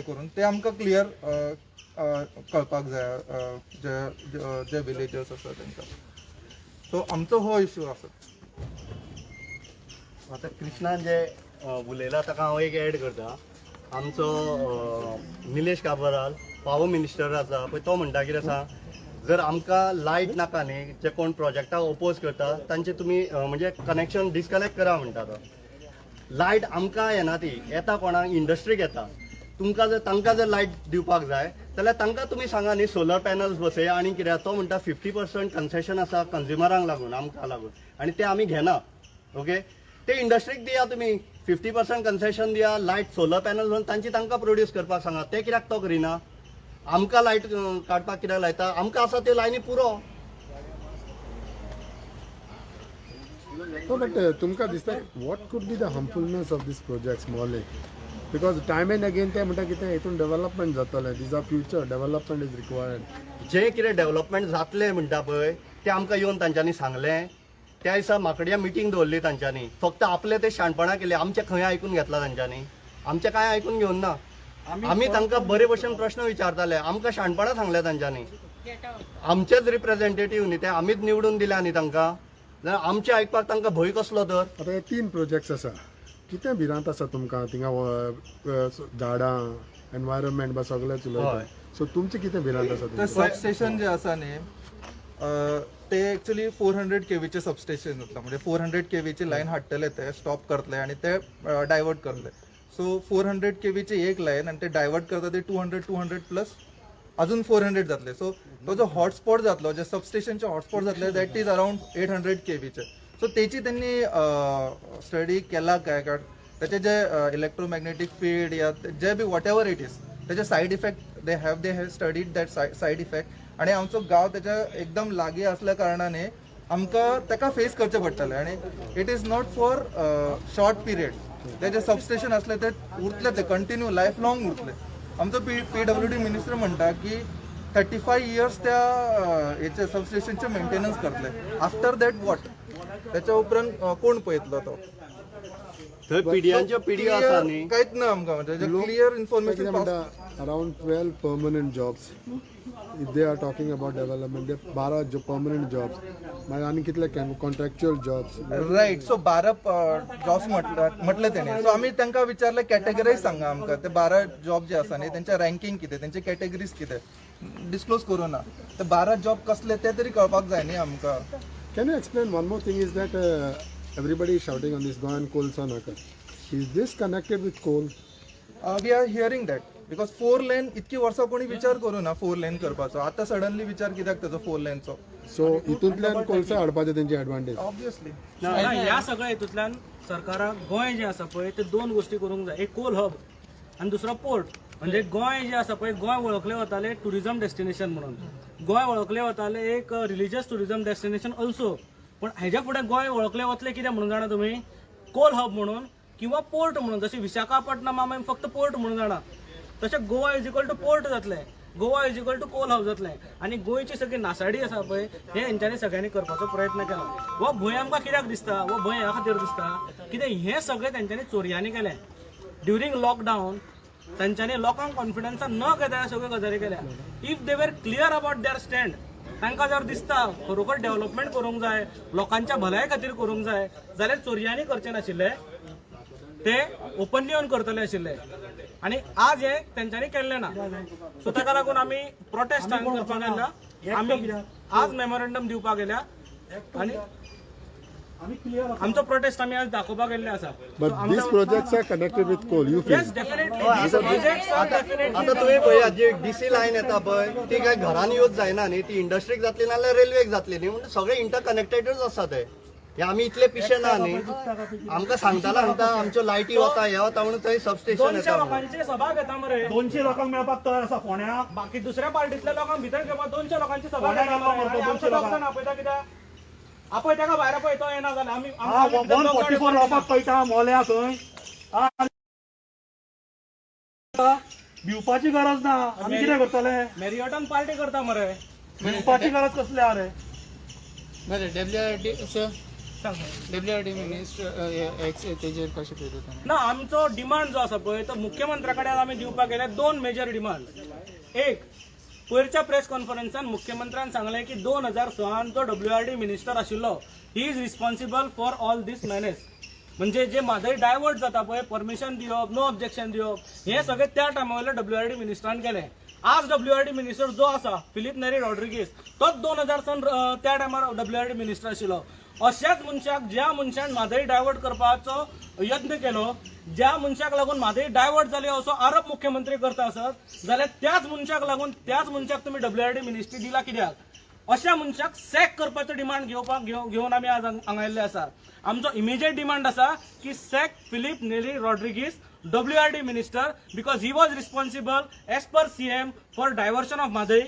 करून ते आमकां क्लियर कळपाक जाय जे विलेजर्स आसा तांकां. सो आमचो हो इश्यू आसा. आता कृष्णान जे उलयला ताका हांव एक ऍड करता. आमचो निलेश काबराल पावर मिनिस्टर आसा पळय, तो म्हणटा कितें आसा, जर आमकां लायट नाका न्ही, जे कोण प्रोजेक्टाक ओपोज करता तांचे तुमी म्हणजे कनेक्शन डिस्कनेक्ट करा म्हणटा तो. लायट आमकां येना, ती येता कोणाक, इंडस्ट्रीक येता. तुमकां जर तांकां जर लायट दिवपाक जाय जाल्यार तांकां तुमी सांगा न्ही सोलर पॅनल्स बसय आणि कित्याक तो म्हणटा 50% कन्सेशन आसा कंज्युमरांक लागून, आमकां लागून, आणि ते आमी घेना. ओके, ते इंडस्ट्रीक दिया तुमी 50% कन्सेशन दिया, लायट सोलर पॅनल म्हणून तांची तांकां प्रोड्यूस करपाक सांगा. ते कित्याक तो करिना? आमकां लायट काडपाक कित्याक लायता? आमकां आसा त्यो लायनी पुरो. No, but तुमकां दिसता what could be the harmfulness of this project small? Because time and again ते म्हणटा कितें हितून डेव्हलपमेंट जातलें, this are future development is required. जे कितें डेव्हलपमेंट जातलें म्हणटा पळय ते आमकां येवन तांच्यांनी सांगलें. त्या दिसा माकड्या मिटींग दवरली तांच्यांनी. फक्त आपले ते शाणपणां केले, आमचे खंय आयकून घेतला तांच्यांनी? आमचे कांय आयकून घेवन ना. आमी तांकां बरे भशेन प्रश्न विचारताले, आमकां शाणपणां सांगल्या तांच्यांनी. आमचेच रिप्रेझेंटेटिव्ह न्ही ते, आमीच निवडून दिल्या न्ही तांकां, जाल्यार आमचे आयकपाक तांकां भंय कसलो तर? आतां हे 3 प्रोजेक्ट्स आसा, कितें भिरांत आसा तुमकां थिंगा झाडां एनवायरमेंट बा सगळेंच उलयता. सो तुमचें कितें भिरांत आसा? ते सबस्टेशन जे आसा न्ही ते एक्चुअली 400 kV चे सबस्टेशन जातले. म्हणजे 400 kV ची लायन हाडटले, ते स्टॉप करतले आणि ते डायवर्ट करतले. सो 400 kV ची एक लायन आणि ते डायवर्ट करता ते 200 प्लस अजून 400 जातले. सो तो जो हॉटस्पॉट जातलो, जे सबस्टेशनचे हॉटस्पॉट जातले, दॅट इज अराउंड 800 kV चे. सो तेची त्यांनी स्टडी केला काय, कारण त्याचे जे इलेक्ट्रोमॅग्नेटिक फील्ड या जे be whatever it is, त्याचे side effect they have studied that side effect. आणि आमचो गाव त्याच्या एकदम लागीं असल्या कारणाने आमकां ताका फेस करचें पडटलें. आणि it is not for short period. ते जे सबस्टेशन असले ते उरतले, ते कंटिन्यू लायफ लॉंग उरतले. आमचो PWD मिनिस्टर म्हणटा की 35 years त्या हेचे सबस्टेशनचे मेंटेनन्स करतले. After that what? त्याच्या उपरांत कोण पळयतलो तो? थंय पिढयांच्यो पिढयो आसा न्ही. कांयच ना आमकां, म्हणजे clear information. Around 12 permanent jobs. If they are talking about development, ते 12 परमनंट जॉब्स, मागीर आनी कितले contractual jobs. Right. So 12 jobs म्हटले तेणे. सो आम्ही तांकां विचारले कॅटेगरायज सांगा आमकां. ते 12 जॉब जे आसा न्ही त्यांचे रँकिंग कितें, त्यांचे कॅटेगरीज कितें डिस्क्लोज करूं ना. ते 12 जॉब कसले ते तरी कळपाक जाय न्ही आमकां. Can you explain one more thing? Is that everybody is shouting on this Goan coal Sanaka. Is this connected with coal? We are hearing that. Because 4 lane इतकी वर्सां कोणी विचार करूं ना 4 लेन करपाचो. आता सडनली विचार कित्याक त्याचो 4 लेनचो? सो हितूंतल्यान कोळसा हाडपाचें तेंची एडवांटेज. ऑब्वियसली ह्या सगळ्या हेतूंतल्यान सरकाराक गोंय जे आसा पळय ते 2 गोष्टी करूंक जाय. एक कोल हब आणि दुसरो पोर्ट. म्हणजे गोंय जे आसा पळय, गोंय वळखले वताले टुरिझम डेस्टिनेशन म्हणून. गोंय वळखले वताले एक रिलिजियस टुरिझम डेस्टिनेशन ऑल्सो. पण हेच्या फुडें गोंय वळखले वतले कितें म्हणून जाणा तुमी? कोल हब म्हणून किंवा पोर्ट म्हणून. जशें विशाखापट्टणम आमी फक्त पोर्ट म्हणून जाणा, तशें Goa is equal to port जातलें, Goa is equal to coal hub जातलें. आनी गोंयची सगळी नासाडी आसा पळय हे हेंच्यांनी सगळ्यांनी करपाचो प्रयत्न केला. हो भंय आमकां कित्याक दिसता? हो भंय ह्या खातीर दिसता कितें हे सगळें तेंच्यांनी चोरयांनी केलें. ड्युरींग लॉकडावन तांच्यांनी लोकांक कॉन्फिडन्सान न घेता ह्या सगळ्यो गजाली केल्या. इफ दे वर क्लियर अबाउट देअर स्टँड, तांकां जर दिसता खरोखर डेव्हलपमेंट करूंक जाय, लोकांच्या भलाये खातीर करूंक जाय, जाल्यार चोरयांनी करचें नाशिल्ले, ते ओपनली येवन करतले आशिल्ले. आणि आज हे तेंच्यांनी केल्लें ना. सो ताका लागून आमी प्रोटेस्ट करपाक गेल्या. आमी आज मेमोरंडम दिवपाक गेल्या आणि आमचो प्रोटेस्ट आमी आज दाखोवपाक गेल्ले आसा. But these projects are connected with coal. You feel? Yes definitely these projects are definitely. आता तुम्ही पळया जी DC लायन येता पळय ती काय घरान यूज जायना न्ही, ती इंडस्ट्रीक जातली नाल्यार रेल्वेक जातली न्ही. म्हणजे सगळे इंटरकनेक्टेडच आसा ते. हे आमी इतले पिशे ना न्ही. आमकां सांगता आमच्यो लायटी वता हे वता म्हणून थंय सबस्टेशन 200 येता. लोकांची सभा घेता मरे. 200 लोकांक मेळपाक तयार आसा फोंड्याक. बाकी दुसऱ्या पार्टीतल्या लोकांक भितर घेवपाक 200 लोकांची सभा फोंड्याक घेता गेलो मरे, 200 लोकांक. आपयता कित्याक? आपय ताका भायर पळयतो येना जाल्यार आमी 144 लावपाक कळटा मोल्या थंय. भिवपाची गरज ना. आमी कितें करतले? मॅरियॉटान पार्टी करता मरे. भिवपाची गरज कसली आहा रे? सांग WRD मिनिस्टर एक्स तेजेर कशें पळयता ना आमचो डिमांड जो आसा पळय तो मुख्यमंत्र्या कडेन आमी दिवपाक गेले 2 मेजर डिमांड. एक, पयरच्या प्रेस कॉन्फरन्सान मुख्यमंत्र्यान सांगलें की 2016 जो WRD मिनिस्टर आशिल्लो he is responsible for all these manage. म्हणजे जे म्हादय डायवर्ट जाता पळय, परमिशन दिवप, नो ऑब्जेक्शन दिवप, हे सगळे त्या टायमा वयले WRD मिनिस्टरान केले. आज WRD मिनिस्टर जो आसा फिलिप नेरी रॉड्रिगीस तोच 2000 त्या टायमार WRD मिनिस्टर आशिल्लो. अशाच मनशाक, ज्या मनशान म्हादय डायवर्ट करपाचो यत्न केलो, ज्या मनशाक लागून म्हादय डायवर्ट जाली असो आरोप मुख्यमंत्री करता आसत, जाल्यार त्याच मनशाक लागून त्याच मनशाक तुम्ही WRD मिनिस्ट्री दिला कित्याक? अशा मनशाक सॅक करपाचो डिमांड घेवन आमी आज हांगा आयिल्ले आसा. आमचो इमिजिएट डिमांड आसा की sack Filipe Neri Rodrigues WRD minister because he was responsible as per CM for diversion of Mhadei.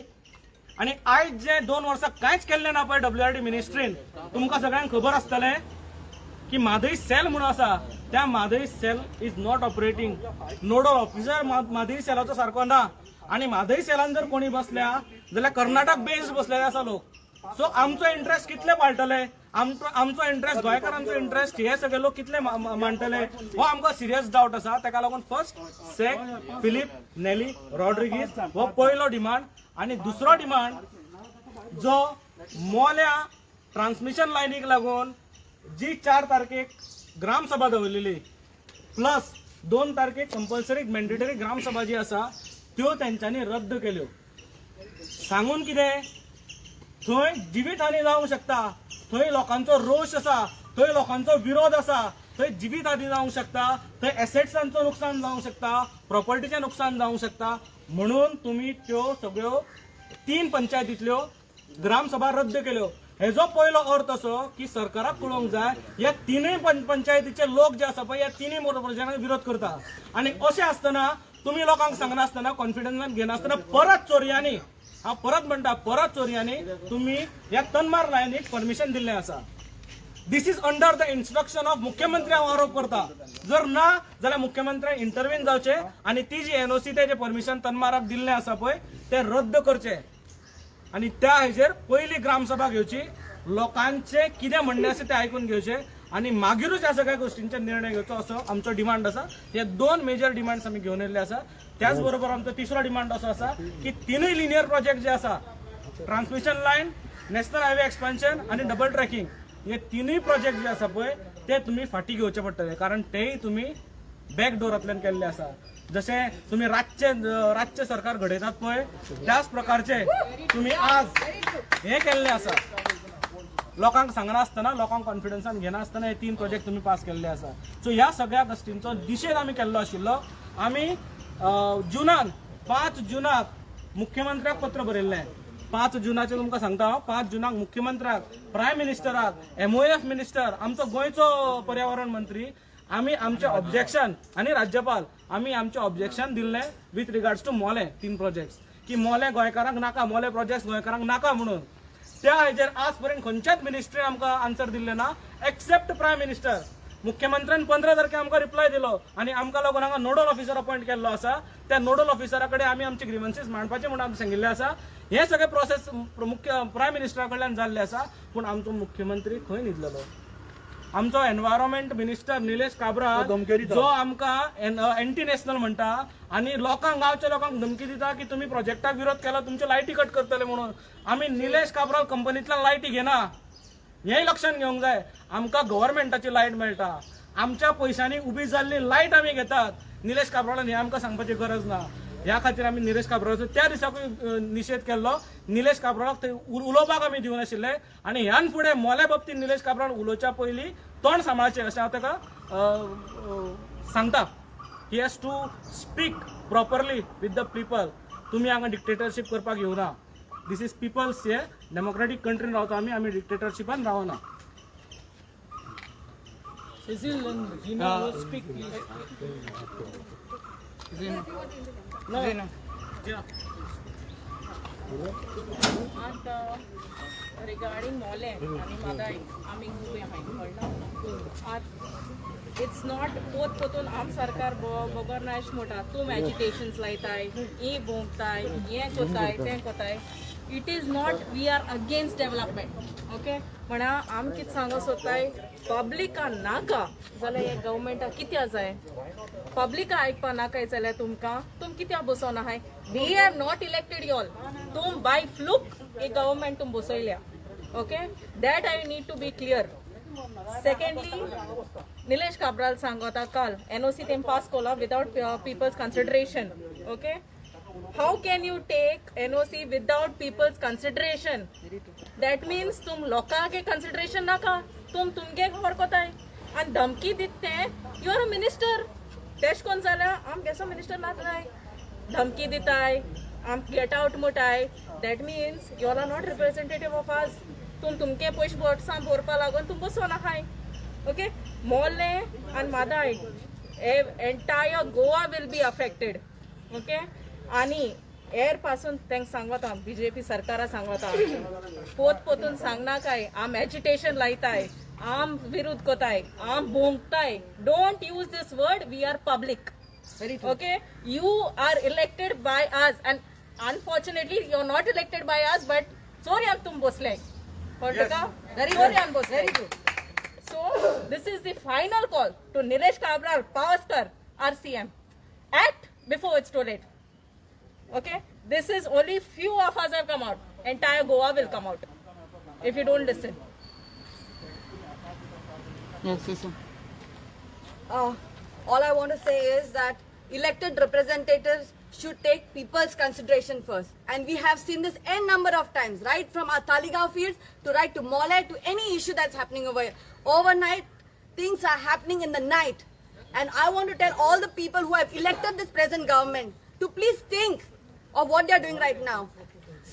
आणि आयज जे 2 वर्सां कांयच केल्लें ना पळय WRD मिनिस्ट्रीन, तुमकां सगळ्यांक खबर आसतलें की म्हादय सेल म्हणून आसा, त्या Mhadei cell is not operating. Nodal officer Mhadei सेलाचो सारको ना. आणि म्हादय सेलान जर कोणी बसल्या जाल्यार कर्नाटक बेस्ड बसलेले आसा लोक. सो आमचो इंटरेस्ट कितले पाळटले, आमचो इंटरेस्ट, गोंयकारांचो इंटरेस्ट हे सगळे लोक कितले मांडटले, हो आमकां सिरियस डावट आसा. ताका लागून फर्स्ट सॅक फिलिप नेरी रॉड्रिगीस हो पयलो डिमांड. आणि दुसरो डिमांड जो मोल्या ट्रान्समिशन लायनीक लागून जी 4 तारखेक ग्रामसभा दवरलेली प्लस 2 तारखेक कंपल्सरी मॅन्डेटरी ग्रामसभा जी आसा त्यो तेंच्यांनी रद्द केल्यो. सांगून कितें, थंय जिवीत हानी जावंक शकता, थंय लोकांचो रोष आसा, थंय लोकांचो विरोध आसा, थंय जिवीत हानी जावंक शकता, थंय एसेट्सांचो नुकसान जावंक शकता, प्रॉपर्टीचें नुकसान जावंक शकता. म्हणून तुम्ही त्यो सगळ्यो 3 पंचायतींतल्यो ग्रामसभा रद्द केल्यो. हेजो पयलो अर्थ असो की सरकाराक कळोवंक जाय ह्या 3 पंचायतीचे लोक जे आसा पळय ह्या 3 प्रोजेक्टांक विरोध करता. आणि अशें आसतना तुम्ही लोकांक सांगनासतना, कॉन्फिडन्सान घेनासतना परत चोरयांनी, हांव परत म्हणटा, परत चोरयांनी तुम्ही ह्या तनमार लायनीक परमिशन दिल्लें आसा. This is under the instruction of मुख्यमंत्री हांव आरोप करता. जर ना जाल्यार मुख्यमंत्र्यान इंटरव्हीन जावचे आणि ती जी NOC ते जे परमिशन तनमाराक दिल्लें आसा पळय ते रद्द करचे. आणि त्या हेजेर पयली ग्रामसभा घेवची, लोकांचे कितें म्हणणें आसा ते आयकून घेवचे आणि मागीरूच ह्या सगळ्या गोष्टींचेर निर्णय घेवचो असो आमचो डिमांड आसा. हे 2 मेजर डिमांड्स आमी घेवन येयल्ले आसा. त्याच बरोबर आमचो तिसरो डिमांड असो आसा की 3 लिनियर प्रोजेक्ट जे आसा, transmission line, national highway expansion आणि डबल ट्रॅकिंग, हे 3 प्रोजेक्ट जे आसा पळय ते तुम्ही फाटी घेवचे पडटले. कारण तेय तुम्ही बॅकडोरांतल्यान केल्ले आसा. जशें तुम्ही रातचे सरकार घडयतात पळय त्याच प्रकारचे तुम्ही आज हे केल्ले आसा. लोकांक सांगनासतना, लोकांक कॉन्फिडन्सान घेनासतना हे 3 प्रोजेक्ट तुम्ही पास केल्ले आसा. सो ह्या सगळ्या गोष्टींचो निशेध आमी केल्लो आशिल्लो. आमी जुनान 5 जुनाक मुख्यमंत्र्याक पत्र बरयल्लें. 5 जुनाचे तुमकां सांगता हांव, 5 जुनाक मुख्यमंत्र्याक, प्रायम मिनिस्टराक, MOF मिनिस्टर, आमचो गोंयचो पर्यावरण मंत्री, आमी आमचे ऑब्जेक्शन आणि राज्यपाल आमी आमचे ऑब्जेक्शन दिल्लें विथ रिगार्ड्स टू मोले 3 प्रोजेक्ट्स की मोले गोंयकारांक नाका, मोले प्रोजेक्ट्स गोंयकारांक नाका म्हणून. त्या हेजेर आज पर्यंत खंयच्याच मिनिस्ट्रीन आमकां आन्सर दिल्लें ना एक्सेप्ट प्रायम मिनिस्टर. मुख्यमंत्र्यान 15 तारखे आमकां रिप्लाय दिलो आणि आमकां लागून हांगा नोडल ऑफिसर अपॉइंट केल्लो आसा. त्या नोडल ऑफिसरा कडेन आमी आमचे ग्रीवन्सीस मांडपाचे म्हणून आमकां सांगिल्लें आसा. हे सगळे प्रोसेस मुख्य प्रायम मिनिस्टरा कडल्यान जाल्ले आसा. पूण आमचो मुख्यमंत्री खंय न्हिदलेलो. आमचो एनवायरमेंट मिनिस्टर निलेश काब्राल जो आमकां एंटी नॅशनल म्हणटा आणि लोकांक, गांवच्या लोकांक धमकी दिता की तुम्ही प्रोजेक्टाक विरोध केला तुमचे लायटी कट करतले म्हणून. आमी निलेश काब्राल कंपनींतल्यान लायटी घेना, हेंय लक्षात घेवंक जाय. आमकां गव्हर्मेंटाची लायट मेळटा, आमच्या पयशांनी उबी जाल्ली लायट आमी घेतात. निलेश काब्रालान हें आमकां सांगपाची गरज ना. ह्या खातीर आमी निलेश काब्रालाचो त्या दिसाकूय निशेध केल्लो. निलेश काब्रालाक थंय उलोवपाक आमी दिवनाशिल्ले आणि ह्यान फुडें मोल्या बाबतींत निलेश काब्राल उलोवच्या पयलीं तोंड सांबाळचें अशें हांव ताका सांगता. He has to speak properly with the people. तुमी हांगा डिक्टेटरशीप करपाक येवना. दिस इज पिपल्स हे डेमोक्रेटीक कंट्रीन रावता आमी डिक्टेटरशिपान रावना. regarding Mole आणि Madai, आमी खूब म्हणटा इट्स नॉट पोत पोतून आम सरकार बगर नाश म्हणटा तूं एजिटेशन्स लायताय, ही भोंवताय, हें कोताय तें कोताय. It is not we are against development okay पण आम कितें सांगो सोदताय पब्लिका नाका जाल्यार हे गव्हर्मेंटाक कित्या जाय पब्लिका आयकपा नाकाय जाल्यार तुम कित्या बसोन आहाय we have not elected you all तुम बाय फ्लूक हे गव्हर्मेंट तुम बसयल्या okay that I need to be clear secondly Nilesh Cabral सांगता काल एनओसी तेम पास कोला without people's consideration okay how can you take NOC without people's consideration that means तुम लोका के consideration नाका तुमगे खबर कोताय आणि धमकी दिते यू आर अ मिनिस्टर तेश कोण जाल्या आम केसो मिनिस्टर नाकाय धमकी दिताय आम गेट आउट मुटाय that means you all are not representative of us तुमगे पयशे बोटसां भरपा लागून तुम बसोन आहाय ओके मोल्ले आणि Mhadei entire Goa will be affected okay आणि एर पासून तेंक सांगता बीजेपी सरकारा सांगता पोत पोतून सांगना काय आम एजिटेशन लायताय आम विरोध कोताय आम बोंगताय don't use this word we are public okay you are elected by us and unfortunately you are not elected by us but चोऱ्याक तुम बसले कळटा चोऱ्यान बसले so this is the final call to Nilesh Cabral Pauskar RCM act before it's too late. Okay, this is only few of us have come out. Entire Goa will come out if you don't listen. Yes, yes, sir. All I want to say is that elected representatives should take people's consideration first. And we have seen this n number of times, right from our Taligaon fields to right to Mole to any issue that's happening over here. Overnight, things are happening in the night. And I want to tell all the people who have elected this present government to please think of what they're doing right now.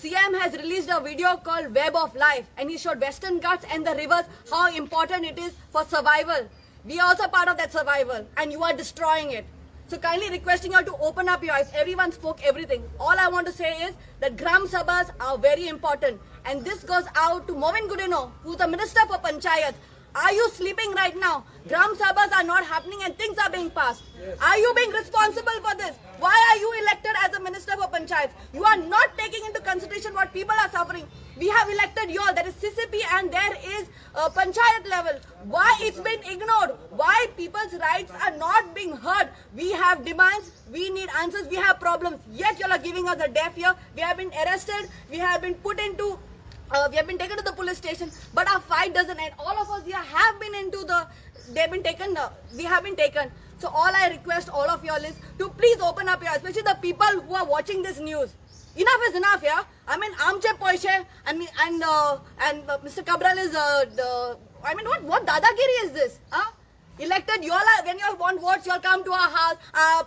CM has released a video called Web of Life and he showed Western Ghats and the rivers how important it is for survival. We are also part of that survival and you are destroying it. So kindly requesting you all to open up your eyes. Everyone spoke everything. All I want to say is that Gram Sabhas are very important and this goes out to Movin Gudino, who's the Minister for Panchayat. Are you sleeping right now? Gram Sabhas are not happening and things are being passed. Are you being responsible for this? Why are you elected as a Minister for Panchayat? You are not taking into consideration what people are suffering. We have elected you all, that is CCP and there is Panchayat level. Why it's been ignored? Why people's rights are not being heard? We have demands, we need answers, we have problems. Yet you all are giving us a deaf ear. We have been arrested, we have been put into we have been taken to the police station, but our fight doesn't end. All of us here have been they've been taken, we have been taken. So all I request all of you all is to please open up your eyes, especially the people who are watching this news. Enough is enough, yeah? I mean, amche poishe and Mr. Cabral is, what dadagiri is this? Huh? Elected, you all are, when you all want votes, you all come to our house,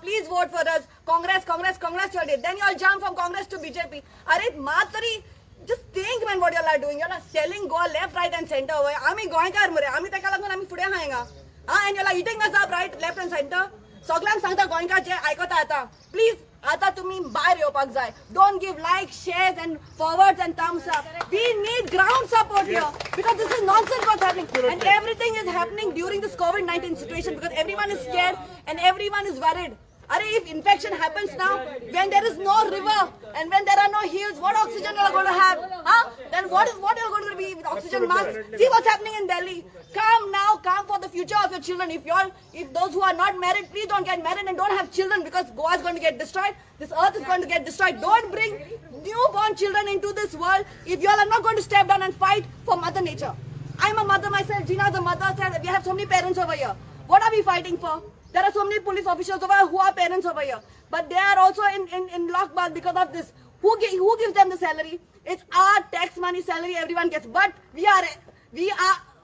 please vote for us. Congress, you all did. Then you all jump from Congress to BJP. Arey, matari, just think, man, what you all are doing. You all are selling Goa left, right and center. Ami goinkar mure. Ami taka lagun ami fude haenga. And you all are eating us up right, left and center. Soglan sangta goinkar je aikota ata. Please, ata tumi bayar yopak jai. Don't give likes, shares and forwards and thumbs up. We need ground support here because this is nonsense what's happening. And everything is happening during this COVID-19 situation because everyone is scared and everyone is worried. If infection happens now, when there is no river and when there are no hills, what oxygen you are going to have? Huh? Then what you are going to be with oxygen masks? See what's happening in Delhi. Come now, come for the future of your children. If those who are not married, please don't get married and don't have children because Goa is going to get destroyed. This earth is going to get destroyed. Don't bring newborn children into this world if you all are not going to step down and fight for Mother Nature. I'm a mother myself. Gina is a mother. We have so many parents over here. What are we fighting for? There are so many police officials over here who are parents over here. But they are also in lockdown because of this. Who gives them the salary? It's our tax money salary everyone gets. But we are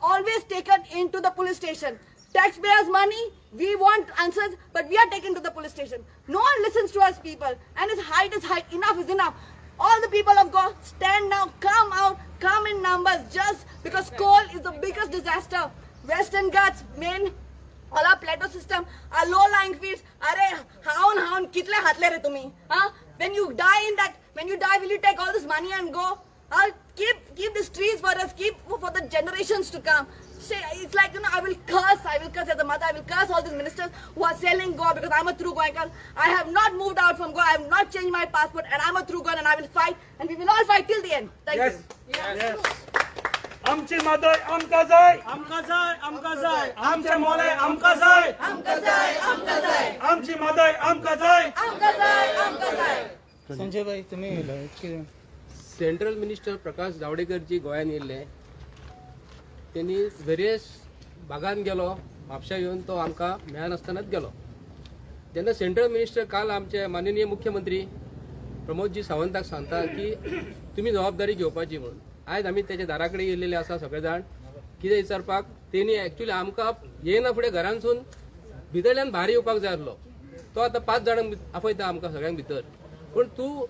always taken into the police station. Taxpayers' money, we want answers, but we are taken to the police station. No one listens to us people. And it's height. Enough is enough. All the people of Goa, stand now, come out, come in numbers. Just because coal is the biggest disaster. Western Ghats, main all our plateau system, our low-lying fields. Are haun, kitle hatle re tumi? Huh? When you die, will you take all this money and go? Keep these trees for us, keep for the generations to come. say, it's like, I will curse as a mother, I will curse all these ministers who are selling Goa because I'm a true Goenka. I have not moved out from Goa, I have not changed my passport, and I'm a true Goan, and I will fight, and we will all fight till the end. Thank you. आमची मादय आमकां जाय आमकां जाय आमकां जाय आमचे मोले आमकां जाय आमकां जाय, आमकां जाय, आमची मादय आमकां जाय आमकां जाय, आमकां जाय. संजय भाई तुम्ही कितें सेंट्रल मिनिस्टर प्रकाश जावडेकर जी गोंयान येयल्ले त्यांनी वेरियस भागान गेलो म्हापशा येवन तो आमकां मेळनासतनाच गेलो जेन्ना सेंट्रल मिनिस्टर काल आमचे माननीय मुख्यमंत्री प्रमोदजी सावंताक सांगता की तुमी जबाबदारी घेवपाची म्हणून आयज आमी तेच्या दारा कडेन येयलेले आसा सगळे जाण कितें विचारपाक तेणी एक्चुअली आमकां येयना फुडें घरांसून भितरल्यान भायर येवपाक जाय आसलो तो आतां 5 जाणांक आपयता आमकां सगळ्यांक भितर पूण तूं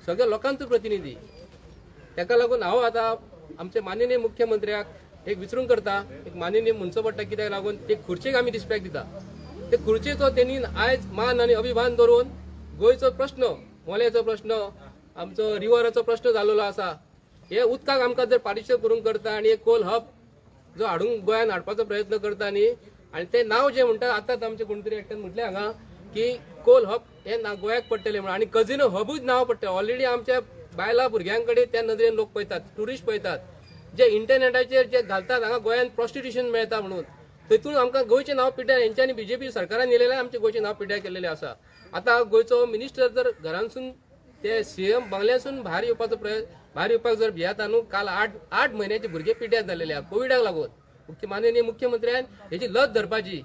सगळ्या लोकांचो प्रतिनिधी ताका लागून हांव आतां आमच्या माननीय मुख्यमंत्र्याक एक विचारूंक करता एक माननीय म्हणचो पडटा कित्याक लागून ते खुर्चेक आमी रिस्पेक्ट दिता ते खुर्चेचो तेणी आयज मान आनी अभिमान दवरून गोंयचो प्रश्न मोल्याचो प्रश्न आमचो रिवराचो प्रश्न जाल्लो आसा हे उदकाक आमकां जर पार्टिशन करूंक करता आनी एक कोल हब जो हाडूंक गोंयान हाडपाचो प्रयत्न करता न्ही आनी तें नांव जें म्हणटा आतांच आमचे कोण तरी एकट्यान म्हटलें हांगा की कोल हब हे गोंयाक पडटलें म्हणून आनी कजिनो हबूच नांव पडटा ऑलरेडी आमच्या बायलां भुरग्यां कडेन त्या नदरेन लोक पळयतात ट्युरिस्ट पळयतात जे इंटरनेटाचेर जे घालतात हांगा गोंयान प्रॉस्टिट्युशन मेळटा म्हणून तेतून आमकां गोंयचें नांव पिड्ड्यार हेंच्यांनी बीजेपी सरकारान येयलेलें आमचे गोंयचें नांव पिड्ड्यार केल्लेलें आसा आतां गोंयचो मिनिस्टर जर घरांसून ते सीएम बंगल्यासून भायर येवपाक जर भियेता न्हू काल 8 म्हयन्याचे भुरगे पिड्ड्यार जाल्लेले आहा कोविडाक लागून माननीय मुख्यमंत्र्यान हेची लज धरपाची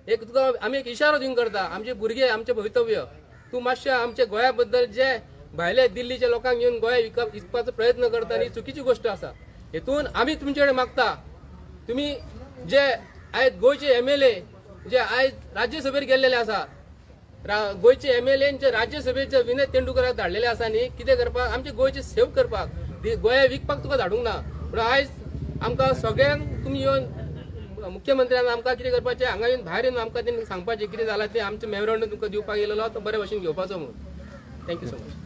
एक तुका आमी एक इशारो दिवंक करता आमचे भुरगे आमचे भवितव्य तूं मातशें आमच्या गोंया बद्दल जे भायले दिल्लीच्या लोकांक घेवन गोंया विकपाचो प्रयत्न करता ही चुकीची गोष्ट आसा हेतून आमी तुमचे कडेन मागता तुमी जे आयज गोंयचे MLA जे आयज राज्यसभेर गेल्लेले आसा गोंयचे MLA जे राज्यसभेचे विनय तेंडुलकराक धाडलेले आसा न्ही कितें करपाक आमचे गोंयचे सेव करपाक गोंया विकपाक तुका धाडूंक ना पूण आयज आमकां सगळ्यांक तुमी येवन मुख्यमंत्र्यान आमकां कितें करपाचें हांगा येवन भायर येवन आमकां तेणी सांगपाचें कितें जालां तें आमचें मेमोरंडम तुमकां दिवपाक येयलेलो तो बरे भशेन घेवपाचो म्हणून thank you so much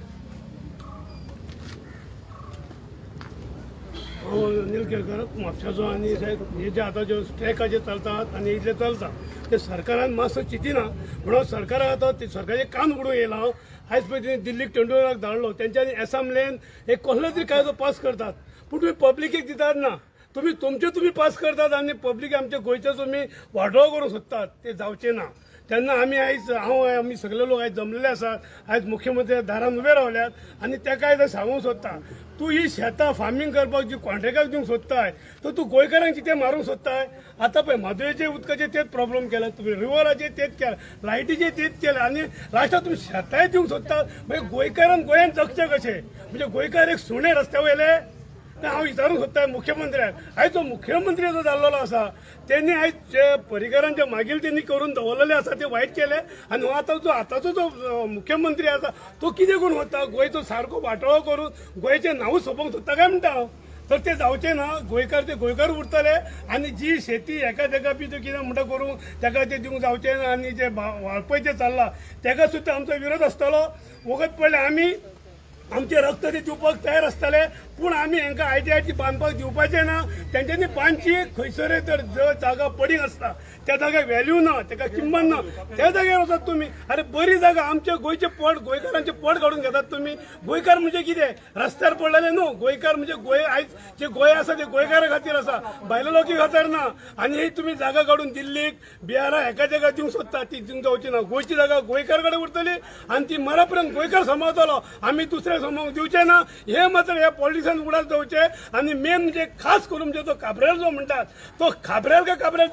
Anil Kelkar म्हापशाचो आनी हे जे आतां ज्यो स्ट्रायकाचे चलतात आनी इतले चलता ते सरकारान मातसो चिंतिना म्हणून सरकाराक आतां सरकाराचें कान उडूंक येयला आयज पळय तेणी दिल्लीक तेंडुलकराक धाडलो तेंच्यांनी एसामलेन एक कसलो तरी कायदो पास करतात पूण तुमी पब्लिकेक दितात ना तुमी पास करतात आनी पब्लीक आमच्या गोंयचो तुमी वांटो करूंक सोदतात ते जावचें ना तेन्ना आमी आयज आमी सगळे लोक आयज जमलेले आसात आयज मुख्यमंत्र्या दारान उबे रावल्यात आनी तेका आयज सांगूंक सोदता तूं ही शेतां फार्मींग करपाक जी कॉन्ट्रॅक्टाक दिवंक सोदताय तर तूं गोंयकारांक कितें मारूंक सोदताय आतां पळय म्हादयेचे उदकाचे तेच प्रॉब्लेम केला तुमी रिवराचे तेच केला लायटीचे तेच केला आनी लास्टाक तुमी शेतांय दिवंक सोदतात मागीर गोंयकारांक गोंयान जगचें कशें म्हणजे गोंयकार एक सुणे रस्त्या वयले हांव विचारूंक सोदतां मुख्यमंत्र्याक आयज जो मुख्यमंत्री जो जाल्लो आसा त्यांनी आयज जे पर्रीकरांचे मागील त्यांनी करून दवरलेले आसा ते वायट केले आनी हो आतांचो जो मुख्यमंत्री आसा तो कितें करून वता गोंयचो सारको वाटोळो करून गोंयचें नांवूच सोंपोवंक सोदता काय म्हणटा हांव तर ते जावचे ना गोंयकार उरतले आनी जी शेती एका तेका बी कितें म्हणटा करूं तेका ते दिवंक जावचें ना आनी जे वाळपय जे चल्ला तेका सुद्दां आमचो विरोध आसतलो वगत पडले आमी आमचे रक्त ते दिवपाक तयार आसतले पूण आमी हांकां आयटी बांदपाक दिवपाचें ना तेंच्यांनी बांदची खंयसर तर जो जागा पडींग आसता त्या जाग्याक व्हॅल्यू ना तेका किंमत ना त्या जाग्यार वचत तुमी अरे बरी जागा आमचे गोंयचे गोंयकारांचे पड काडून घेतात तुमी गोंयकार म्हणजे कितें रस्त्यार पडलेले न्हू गोंयकार म्हणजे गोंय आयज जे गोंय आसा ते गोंयकारा खातीर आसा भायले लोकी खातीर ना आनी ही तुमी जागा काडून दिल्लीक बिहारा एका जाग्यार दिवंक सोदता ती दिवंक जावची ना गोंयची जागा गोंयकार कडेन उरतली आनी ती मरा पर्यंत गोंयकार सांबाळटलो आमी दुसऱ्या सांबाळूंक दिवचे ना हे मात्र ह्या पॉलिटिशन उडात जावचे आनी मेन म्हणजे खास करून म्हणजे तो खाबऱ्याल जो म्हणटात तो खाबऱ्याल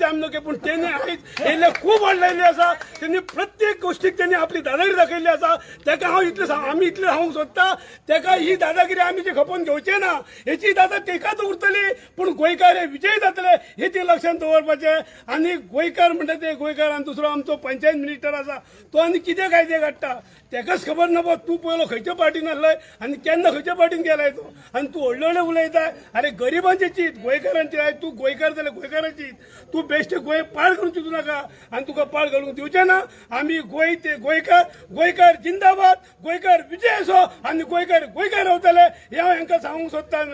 ते आमी नके पूण तेणी आयज येयले खूब वाडलेली आसा तेणी प्रत्येक गोष्टीक तेणी आपली दादागिरी दाखयल्ली आसा तेका हांव इतलें आमी इतलें सांगूंक सोदता तेका ही दादागिरी आमी जी खपोवन घेवचे ना हेची दादा तेकाच उरतली पूण गोंयकार हे विजय जातले हे ती लक्षांत दवरपाचें आनी गोंयकार म्हणटा ते गोंयकार आनी दुसरो आमचो पंचायत मिनिस्टर आसा तो आनी कितें कायदे काडटा तेकाच खबर ना तूं पयलो खंयच्या पार्टीन आसलोय आनी केन्ना खंयच्या पार्टीन गेलाय तो आनी तूं व्हडले उलयताय अरे गरिबांचे चीत गोंयकारांचे आयज तूं गोंयकार जाल्यार गोंयकारांची चिंत तूं बेश्ट गोंय पाड करून चिंतू नाका आनी तुका पाड घालूंक दिवचें ना आमी गोंयकार जिंदाबाद गोंयकार विजय असो आनी गोंयकार रावतले हे हांव हेंकां सांगूंक सोदता.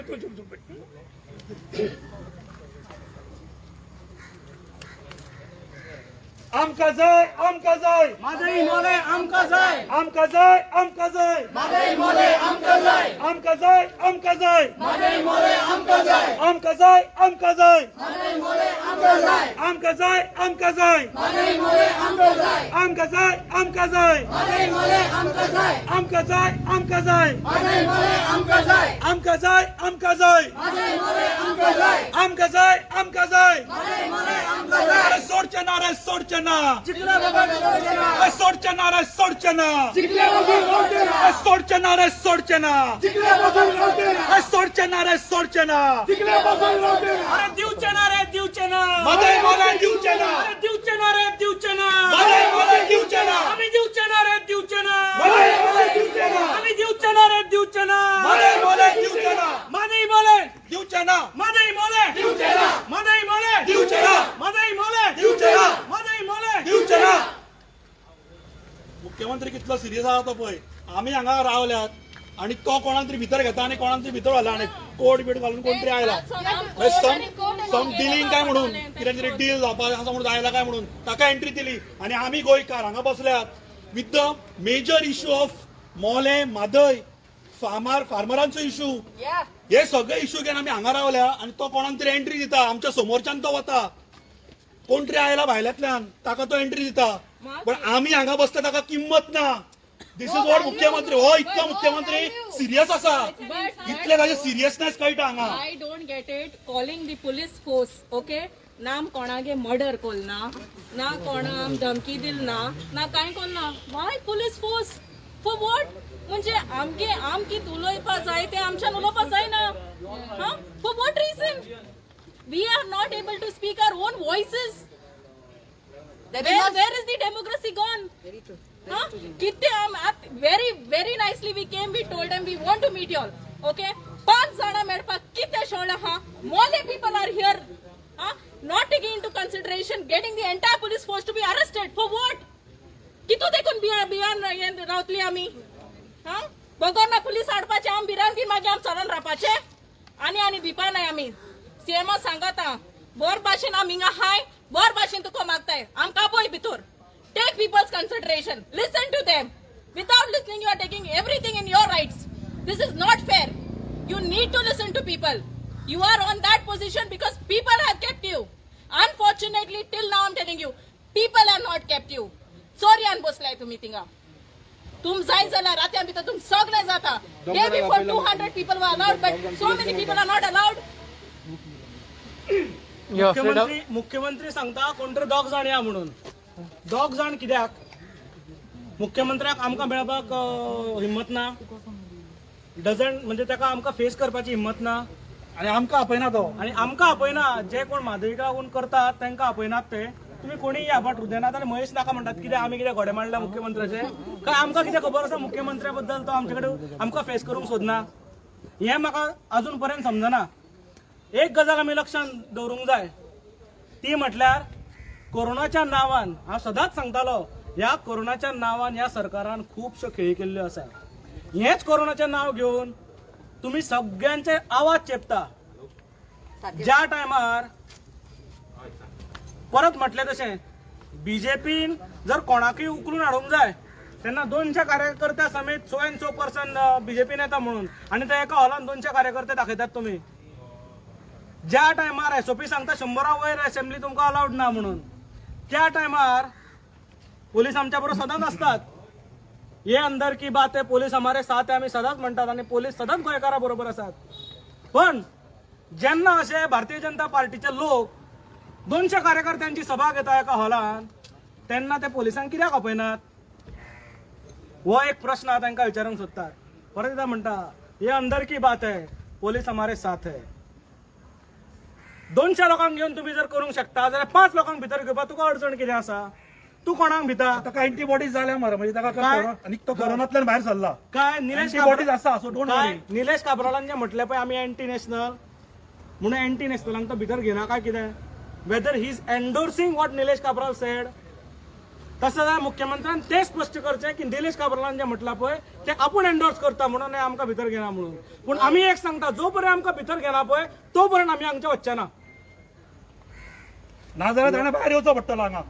आमकां जाय आमकां जाय म्हादई मोले आमकां जाय आमकां जाय आमकां जाय म्हादई मोले आमकां जाय आमकां जाय आमकां जाय म्हादई मोले आमकां जाय आमकां जाय आमकां जाय म्हादई मोले आमकां जाय आमकां जाय आमकां जाय म्हादई मोले आमकां जाय आमकां जाय आमकां जाय म्हादई मोले आमकां जाय आमकां जाय आमकां जाय म्हादई मोले आमकां जाय आमकां जाय आमकां जाय म्हादई मोले आमकां जाय आमकां जाय आमकां जाय म्हादई मोले आमकां जाय अरे सोडचे ना रे सोडचे ना जिकल्या बाबा सोडचे ना अरे सोडचे ना रे सोडचे ना जिकल्या बाबा सोडचे ना अरे सोडचे ना रे सोडचे ना जिकल्या बाबा सोडचे ना अरे सोडचे ना रे सोडचे ना जिकल्या बाबा सोडचे ना अरे दिवचे ना रे दिवचे ना मदय मला दिवचे ना अरे दिवचे ना रे दिवचे ना मदय मला दिवचे ना आम्ही दिवचे ना रे दिवचे ना मदय मला दिवचे ना आम्ही दिवचे ना रे दिवचे ना मदय मला दिवचे ना म्हादई मोले दिवचे ना म्हादई मोले दिवचे ना म्हादई मोले दिवचे ना म्हादई मोले दिवचे ना म्हादई मोले दिवचे ना मुख्यमंत्री कितलो सिरियस आहा तो पळय आमी हांगा रावल्यात आणि तो कोणाक तरी भितर घेता आणि कोणाक तरी भितर घाला आणि कोट बीट घालून कोण तरी आयला सम डिलिंग काय म्हणून कितें तरी डील जावपाक आसा म्हणून आयला काय म्हणून ताका एंट्री दिली आणि आमी गोंयकार हांगा बसल्यात with the major issue of Mollem Mhadei फार्मरांचो issue Yeah. हे सगळे इश्यू घेवन आमी हांगा रावल्या आणि तो कोणाक तरी एंट्री दिता आमच्या समोरच्यान तो वता कोण तरी आयला भायल्यातल्यान ताका तो एंट्री दिता पण आमी हांगा बसता ताका किंमत ना दिस इज वॉट मुख्यमंत्री हो इतलो मुख्यमंत्री सिरियस आसा इतले ताजे सिरियसनेस कळटा हांगा I don't get it. Calling the police force, okay? नाम कोणागे मर्डर कोलना ना कोणाक धमकी दिलना ना कांय कोलना why police force for what म्हणजे आमगे आमकीत उलोवपा जाय ते आमच्यान उलोवपा जायना हा for what reason we are not able to speak our own voices where is the democracy gone huh kitte very very nicely we came we told them we want to meet you all okay 5 jana medpak kitte shola ha mole people are here huh not taking into consideration getting the entire police force to be arrested for what कितू देखून बियान रावतली आमी हा बगोना police हाडपाचे आम बिरांती मागीर आम चलून रावपाचे आनी दिवपा नाय आमी सीएम सांगता बोर भाशेन आम हिंगा हाय बोर भाशेन तुका मागताय आमकां पळय भितर take people's consideration listen to them without listening you are taking everything in your rights this is not fair you need to listen to people you are on that position because people have kept you unfortunately till now I am telling you people have not kept you चोरयान बसलाय तुम्ही थिंगा तुम जाय जाल्यार रात्या भितर तुम सगळे जाता day before 200 people were allowed but so many people are not allowed मुख्यमंत्री सांगता कोण तरी 2 जाण या म्हणून 2 जाण कित्याक मुख्यमंत्र्याक आमकां मेळपाक हिम्मत ना डजंट म्हणजे ताका आमकां फेस करपाची हिम्मत ना आणि आमकां आपयना तो आणि आमकां आपयना जे कोण म्हादईका लागून करतात तांकां आपयनात ते तुम्ही कोणी या बट हृदयनाथ आणि महेश नाका म्हणतात कित्याक आमी कितें घोडे मांडला मुख्यमंत्र्याचे काय आमकां कितें खबर आसा मुख्यमंत्र्या बद्दल तो आमचे कडेन आमकां फेस करूंक सोदना हें म्हाका अजून पर्यंत समजना एक गजाल आमी लक्षांत दवरूंक जाय ती म्हटल्यार कोरोनाच्या नांवान हांव सदांच सांगतालो ह्या कोरोनाच्या नांवान ह्या सरकारान खुबश्यो खेळी केल्ल्यो आसा हेच कोरोनाचें नांव घेवन तुमी सगळ्यांचे आवाज चेपता ज्या टायमार परत म्हटलें तशें बीजेपीन जर कोणाकूय उखलून हाडूंक जाय तेन्ना 200 कार्यकर्त्या समेत सो एंड सो पर्सन बीजेपीन येता म्हणून आनी ते एका हॉलान 200 कार्यकर्ते दाखयतात तुमी ज्या टायमार एसओपी सांगता 100 वयर असेंब्ली तुमकां अलाउड ना म्हणून त्या टायमार पोलीस आमच्या बरोबर सदांच असतात हे अंदर की बात आहे पोलीस हमारे साथ आहे आमी सदांच म्हणटात आणि पोलीस सदांच गोंयकारा बरोबर असतात पण जेन्ना अशे भारतीय जनता पार्टीचे लोक 200 कार्यकर्त्यांची सभा घेता एका हॉलान तेन्ना ते पोलिसांक कित्याक आपयनात हो एक प्रश्न तांकां विचारूंक सोदतात परत एकदा म्हणटा हे अंदर की बात है पोलीस हमारे साथ है 200 लोकांक घेवन तुम्ही जर करूंक शकता जाल्यार 5 लोकांक भितर घेवपाक तुका अडचण कितें आसा तू कोणाक भिता ताका अँटीबॉडीज जाल्या मरे म्हणजे ताका आनी तो कोरोनांतल्यान भायर सरला काय निलेश अँटीबॉडीज आसा सो डोंट काय वरी निलेश काब्रालान जे म्हटले पळय आमी अँटी नॅशनल म्हणून अँटी नॅशनलांक तो भितर घेना काय कितें weather he is endorsing what Nilesh Cabral sed तसं जाल्यार मुख्यमंत्र्यान ते स्पश्ट करचें की निलेश काब्रालान जे म्हटलां पळय ते आपूण एंडोर्स करता म्हणून आमकां भितर घेना म्हणून पूण आमी एक सांगता जो पर्यंत आमकां भितर घेना पळय तो पर्यंत आमी हांगचे वच्चे ना ना जाल्यार ताणें भायर येवचो पडटलो हांगा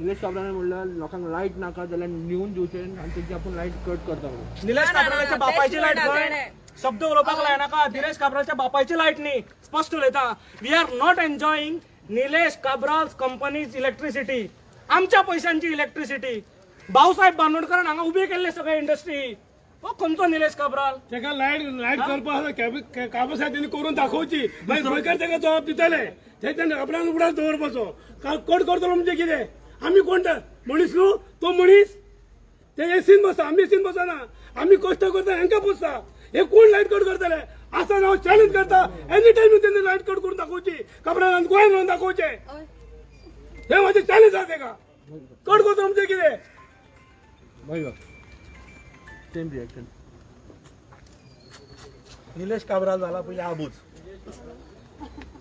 निलेश काब्राने म्हणलं लोकांना लाईट नाका जाल्यार नेऊन दिवचे आणि त्यांची आपण लाईट कट करता म्हणून. निलेश ना, ना, काब्राच्या ना, बापायची तेच लाईट म्हणटा खंय शब्द उलोवपाक लायनाका. निलेश काब्राच्या बापायची लाईट न्ही, स्पष्ट उलयता. We are not enjoying Nilesh Cabral's companies electricity, आमच्या पैशांची इलेक्ट्रिसिटी. भाऊसाहेब बांदोडकरान हांगा उबे केल्ले सगळे इंडस्ट्री. हो खंयचो निलेश काब्राल? ताका लायट करपाक काबा साहेबांनी करून दाखोवची, मागीर गोंयकार ताका जबाब दितले. ते आपल्यान उगडास दवरपाचो. कट करतलो म्हणजे कितें? आमी कोण मनीस न्हू, तो मनीस ते एसीन बसता, आमी एसीन बसना. आमी कश्ट करता हांकां पोसता. हे कोण लायट कट करतले? असं हांव चॅलेंज करता. एनी टायम त्यांनी लायट कट करून दाखोवची, काबरान गोंयान रावन दाखोवचे. हे माझे चॅलेंज आहा ताका. कट करतलो म्हणजे कितें? निलेश काब्राल जाला पयलीं आबूज.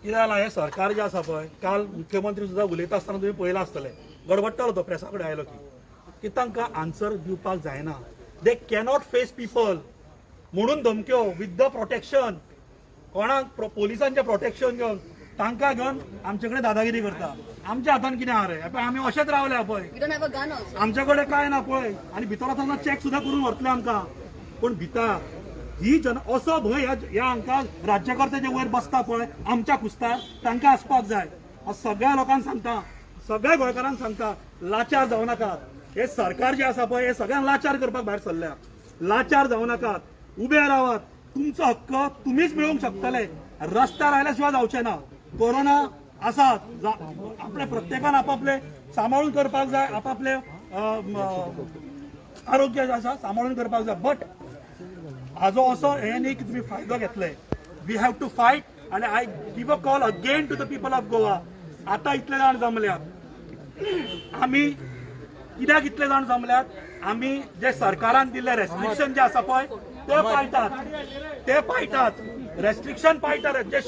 कितें जालां हें सरकार जें आसा पळय, काल मुख्यमंत्री सुद्दां उलयता आसतना तुमी पळयलां आसतलें, गडबडटालो तो प्रेसा कडेन आयलो की तांकां आन्सर दिवपाक जायना. दे कॅनॉट फेस पीपल म्हणून धमक्यो विथ द प्रोटेक्शन, कोणाक पोलिसांचें प्रोटेक्शन घेवन तांकां घेवन आमचे कडेन दादागिरी करता. आमच्या हातान कितें आहा रे? आमी अशेंच रावल्या पळय, You don't have a gun also. आमच्या कडेन काय ना पळय. आनी भितर वतना चॅक सुद्दां करून व्हरतले आमकां. पूण भिता ही असो भंय ह्या हांकां राज्यकर्ते जे वयर बसता पळय आमच्या कुस्तार, तांकां आसपाक जाय. सगळ्या लोकांक सांगता, सगळ्या गोंयकारांक सांगता, लाचार जावं नाकात. हे सरकार जे आसा पळय हे सगळ्यांक लाचार करपाक भायर सरल्या. लाचार जावं नाकात, उबे रावात. तुमचो हक्क तुमीच मेळोवंक शकतले, रस्त्यार आयल्या शिवाय जावचे ना. कोरोना आसात, आपले प्रत्येकान आपापले सांबाळून करपाक जाय, आपापले आरोग्य जे आसा सांबाळून करपाक जाय. बट हाजो असो हे न्ही की तुम्ही फायदो घेतले. We have to fight. आणि I give a call again to the people of Goa. आता इतले जाण जमल्यात, आमी कित्याक इतले जाण जमल्यात? आमी जे सरकारान दिल्ले रेस्ट्रिक्शन जे आसा पळय ते पाळटात. रेस्ट्रिक्शन पाळटात. जे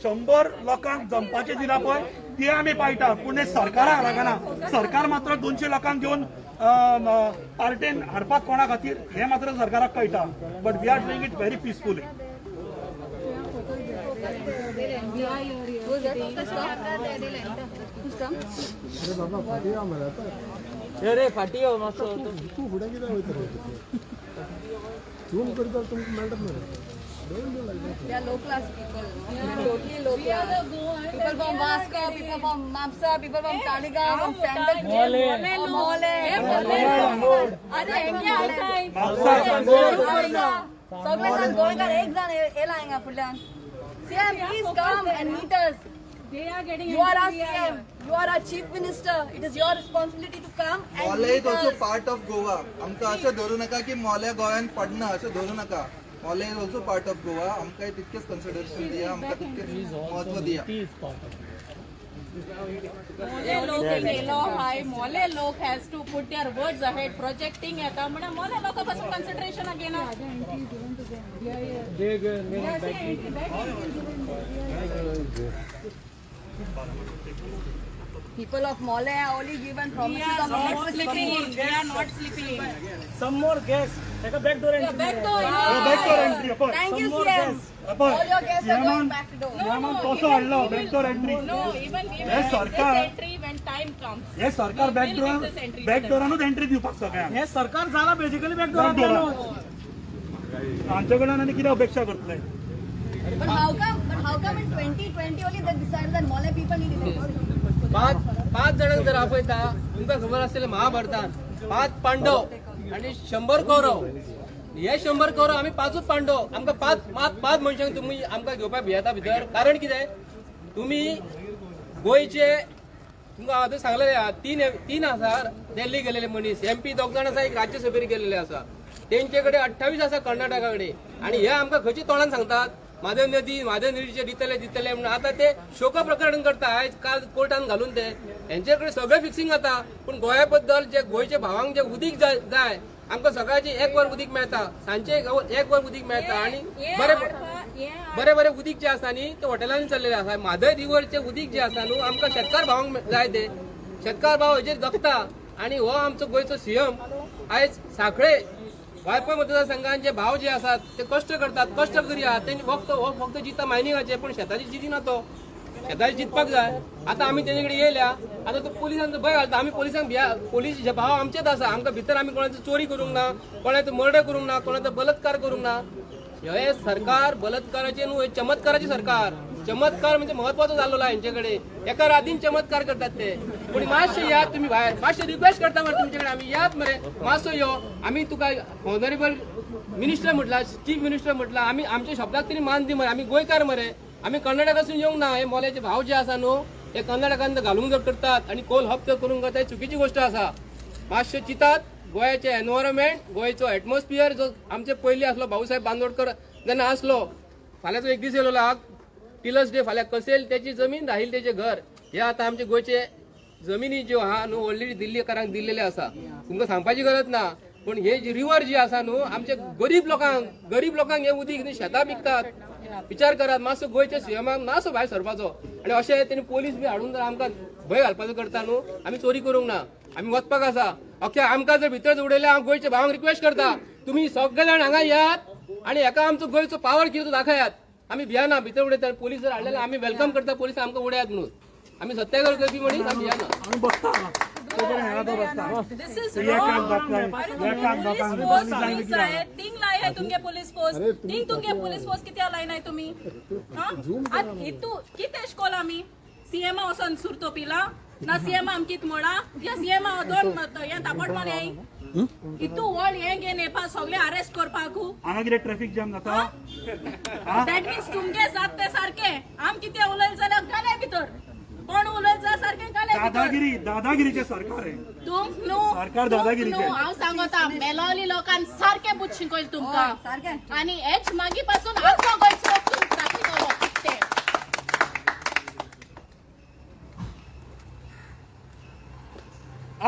100 लोकांक जमपाचे दिला पळय ते आमी पाळटा. पूण हे सरकाराक लागना. सरकार मात्र 200 लोकांक घेवन पार्टेन हाडपाक कोणा खातीर हे मात्र सरकाराक कळटा. But we are doing it very peacefully. अरे बाबा फाटी या मरे आता. अरे फाटी यो मातसो. तू फुडें कितें वयता रे? झूम करता तुमकां मेळटा मरे. Don't do like that. They are low class people. Totally low class. People from Vasco, people from Mapsa, people from Taligaon, from Sandalwood, Mole. अरे इंडिया आलाय. सगळे जण गोंयकार एक जण येला हिंगा फुडल्यान. CM, please come and meet us. You are our CM. You are our chief minister. It is your responsibility to come and Mollem is meet also us. Part of Goa. आमकां अशें धरू नाका की मोले गोंयान पडना, अशें धरू नाका. Mollem is also part of Goa. आमकां तितकेच कन्सिडरेशन दिया, आमकां तितकेच महत्व दिया. मोले लोक गेलो हाय, मोले लोक has to put their words ahead. Projecting येता म्हणून मोले लोक पासून कन्सिडरेशन घेना. People of Mole are only given promises of electricity. We are not sleeping. Some more guests. Take a back door entry. Back door. Thank you, CM. All your guests are going back to door. कसो हाडलो backdoor entry? No, even we Yes, will Sarkar. this entry when time comes. हे सरकार बॅकडोरानूच entry दिवपाक सगळ्यांक. हे सरकार झाला basically back door. आमच्या कडल्यान आनी कितें अपेक्षा करतले? But how come in 2020 only they decided that Mole people need electricity? पाच जणांक जर आपयता, तुमकां खबर आसतलें महाभारतान 5 पांडव आणि 100 कौरव. हे 100 कौरव आमी 5च पांडव. आमकां पाच मनशांक तुमी आमकां घेवपाक भियेता भितर. कारण कितें? तुमी गोंयचे तुमकां हांव आतां सांगलेले 3 आसा दिल्ली गेलेले मनीस. MP 2 जाण आसा, एक राज्यसभेक गेलेले आसा. तेंचे कडेन 28 आसा कर्नाटका कडेन. आणि हे आमकां खंयची तोंडान सांगतात म्हादव नदीचे दितले म्हणून. आता ते शोक प्रकरण करता. आयज काल कोर्टान घालून ते हेंचे कडेन सगळें फिक्सिंग जाता. पूण गोंया बद्दल जे गोंयच्या भावांक जे उदीक जाय आमकां सकाळची 1 वर उदीक मेळता, सांजचे 1 वर उदीक मेळता. आणि बरे उदीक जे आसा न्ही ते हॉटेलांनी चल्लेले आसा. म्हादय रिवरचे उदीक जे आसा न्हू आमकां शेतकार भावांक जाय ते. शेतकार भाव हेजेर जगता. आणि हो आमचो गोंयचो CM आयज सांखळे वायपय मतदारसंघात जे भाव जे असतात ते कष्ट करतात, कष्टकरी आहात. त्यांनी फक्त जिता मायनिंगाचे, पण शेताची जिती ना तो. शेताचे चिंतपाक जाय. आता आम्ही तेजे येयल्या, आता तो पोलिसांचो भय घालता. आम्ही पोलिसांक पोलीस जे भाव आमचेच आसा. आमकां भितर आम्ही कोणाची चोरी करूंक ना, कोणाचो मर्डर करूंक ना, कोणाचो बलात्कार करूंक ना. हे सरकार बलात्काराचे न्हू, हे चमत्काराचे सरकार. चमत्कार म्हणजे महत्वाचो जाल्लो यांच्याकडे. एका रातीन चमत्कार करतात ते. पण मातशे यात तुम्ही भायर, मातशे रिक्वेस्ट करता मरे तुमच्याकडे, आम्ही यात मरे मातसो यो. आम्ही तुका ऑनरेबल मिनिस्टर म्हटला, चीफ मिनिस्टर म्हटला, आम्ही आमच्या शब्दाक तरी मान दी मरे. आम्ही गोंयकार मरे, आम्ही कर्नाटकासून येऊंक ना. हे मोल्याचे भाव जे आसा न्हू, हे कर्नाटकांत घालूंक जर करतात आणि कोल हप्त करूंक जाता, ही चुकीची गोष्ट आसा. मातशे चितात गोंयाचे एनवायरमेंट, गोंयचो एटमॉस्फियर जो आमचे पयलीं आसलो, भाऊसाहेब बांदोडकर जेन्ना आसलो, फाल्यांचो एक दीस येयलो टिलर्स डे, फाल्यां कसेल त्याची जमीन, राहील त्याचे घर. हे आता आमचे गोंयचे जमिनी ज्यो आहा न्हू ऑलरेडी दिल्लीकारांक दिल्लेले आसा. तुमकां सांगपाची गरज ना. पण हे जी रिवर जी आसा न्हू, आमच्या गरीब लोकांक हे उदीक शेतां पिकतात. विचार करात, मातसो गोंयच्या सीएमाक मातसो भायर सरपाचो. आणि अशें तेणी पोलीस बी हाडून जर आमकां भंय घालपाचो करता न्हू, आमी चोरी करूंक ना. आमी वचपाक आसा. अख्ख्या आमकां जर भितर उडयले, हांव गोंयच्या भावांक रिक्वेस्ट करता, तुम्ही सगळे जाण हांगा यात आणि एका आमचो गोंयचो पावर कितें तो दाखयात. आम्ही भियाना, भितर उडयतात. पोलीस जर हाडलेले आम्ही वेलकम करता, पोलीस आमकां उडयात म्हणून. आम्ही सत्याग्रह करपी मनीस, आमी भियाना. This is wrong. Police force use आहे. तीन लाई आहे तुमगे पुलिस फोर्स. तीन तुमगे पुलिस फोर्स किती लाईन आहे तुम्ही? हां? इतू किती एशकोल आम्ही? सीएम वचून सुरतो पिला ना सीएम आमकीत म्हणा या सीएम दोन या तापट मारे इतू वर्ल्ड हे घेन येपा सगळे अरेस्ट करपाक हांगा कितें ट्रॅफिक जाम जाता. दॅट मीन्स तुमगे जात ते सारखे. आम किती उलयले जाल्यार घाले भितर. कोण उलयत जा सारखे घाले दादागिरीचे सरकार आहे. सरकार दादागिरीचे. हांव सांगता मेलोली लोकांक सारखे बुत शिकयले तुमकां आणि हेच मागीर पासून आमचो गोंयचो ट्रॅफिक ते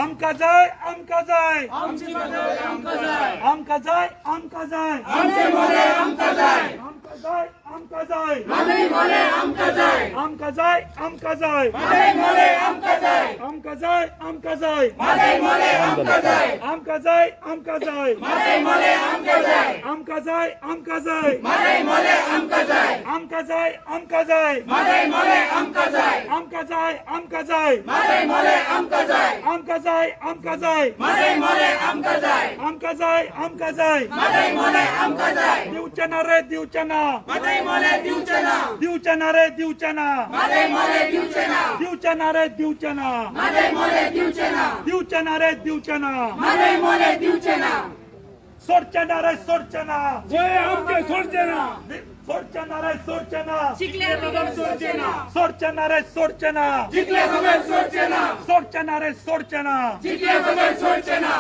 आमकां जाय, आमकां जाय, आमची मदत आमकां जाय, आमकां जाय, आमकां जाय, आमचे मोले आमकां जाय, आमकां जाय, आमकां जाय, मादे मोले आमकां जाय, आमकां जाय, आमकां जाय, मादे मोले आमकां जाय, आमकां जाय, आमकां जाय, मादे मोले आमकां जाय, आमकां जाय, आमकां जाय, मादे मोले आमकां जाय, आमकां जाय, आमकां जाय, मादे मोले आमकां जाय, आमकां जाय, आमकां जाय, मादे मोले आमकां जाय, आमकां जाय, आमकां जाय, मादे मोले आमकां जाय, आमकां जाय, आमकां जाय, मादे मोले आमकां जाय, आमकां जाय, आमकां जाय, मादे मोले आमकां जाय, दिवचे ना रे दिवचे ना, मादे मोले दिवचे ना, दिवचे ना रे दिवचे ना, मादे मोले दिवचे ना, दिवचे ना रे दिवचे ना, मादे मोले दिवचे ना, दिवचे ना रे दिवचे ना, मादे मोले दिवचे ना, सोडचे ना रे सोडचे ना, जय आमचे सोडचे ना, सोडचे ना रे सोडचे ना, शिकले बदल सोडचे ना, सोडचे ना रे सोडचे ना, जिंकले बदल सोडचे ना, सोडचे ना रे सोडचे ना, जिंकले बदल सोडचे ना.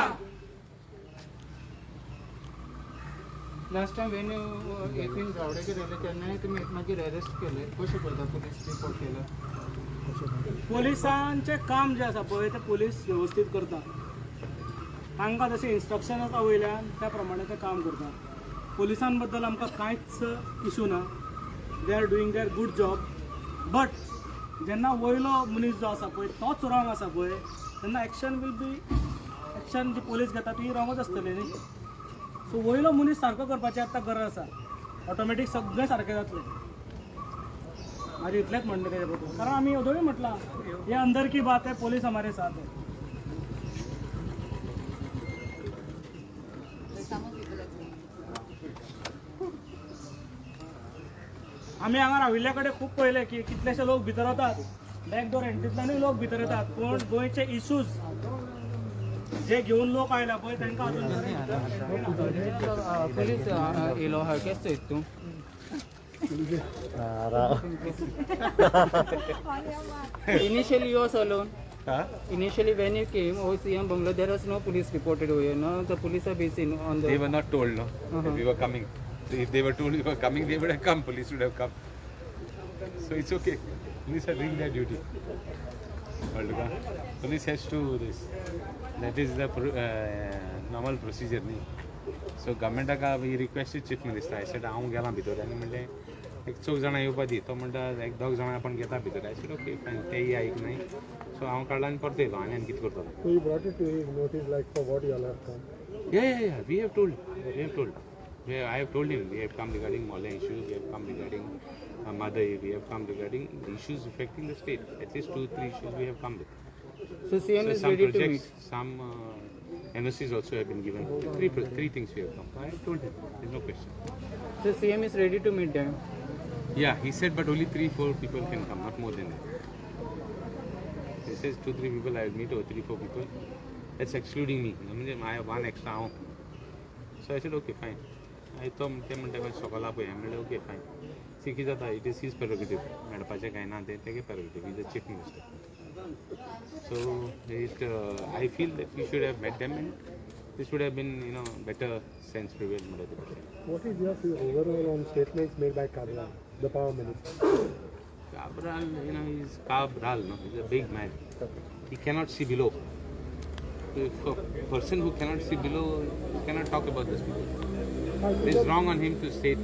लास्ट टाइम वेन एपीन जावडेकर येले तेन्नाय तुमी मागीर अरेस्ट केले. कशें करता पुलीस रिपोर्ट केलं? पोलिसांचे काम जे आसा पळय ते पोलीस व्यवस्थित करता. तांकां जशें इन्स्ट्रक्शन आसा वयल्यान त्या प्रमाणे ते काम करता. पोलिसां बद्दल आमकां कांयच इशू ना. They are doing their good job. But जेन्ना वयलो मनीस जो आसा पळय तोच रॉंग आसा पळय तेन्ना एक्शन जी पोलीस घेता ती रॉंगच आसतली न्ही. सो वयलो मनीस सारको करपाची आतां गरज आसा. ऑटोमॅटीक सगळें सारकें जातलें. माझे इतलेंच म्हणणें तेजे बद्दल. कारण आमी अदोळी म्हटलां हे अंदर की बात है, पुलिस हमारे साथ है. आमी हांगा राविल्ल्या कडेन खूब पळयलें की कितलेशे लोक भितर वतात. बॅकडोर एंट्रींतल्यानूय लोक भितर येतात. पूण गोंयचे इश्यूज जे घेवन लोक आयला पळय तांकां अजून पुलीस येयलो हा केस चोयत तूं initially you was alone. Initially when you came OCM Bungalow, there was no police reported over here. No, the police are busy on the. They were not told, no, that we were coming. If they were told we were coming, they would have come. Police would have come. So it's okay. Police are doing their duty. Police has to this. That is the normal procedure. So government we requested chief minister. I said हांव गेलां भितर आनी म्हणलें एक 4 जाणां येवपा दी. तो म्हणटा एक 2 जाणां आपण घेता भितर. I said okay fine. तेही आयक नाही. So हांव काडला आनी परत येयलो. आनी कितें करतलो? So you brought it to his notice like for what you all have come. Yeah. We have told. I have told him we have come regarding Mole issues, we have come regarding Madai, we have come regarding the issues affecting the state. At least 2-3 issues we have come with. So CM So is some ready to projects, meet. some NOCs also have been given. Three things we have come. I told him, there's no question. So CM is ready to meet them. Yeah, he said, but only 3-4 people can come, not more than that. He says 2-3 people I will meet, or 3-4 people. That's excluding me. I have one extra. So I said, okay, fine. I thought they meant I was okay, fine. See, it is his prerogative. Prerogative. He's the chief minister. So I feel that we should have met them, and this would have been, better sense prevailed. What is your overall on statements made by Kabral, the power minister? Cabral, he's Cabral, he's a big man. He cannot see below. If a person who cannot see below cannot talk about this people. It is wrong on him to state.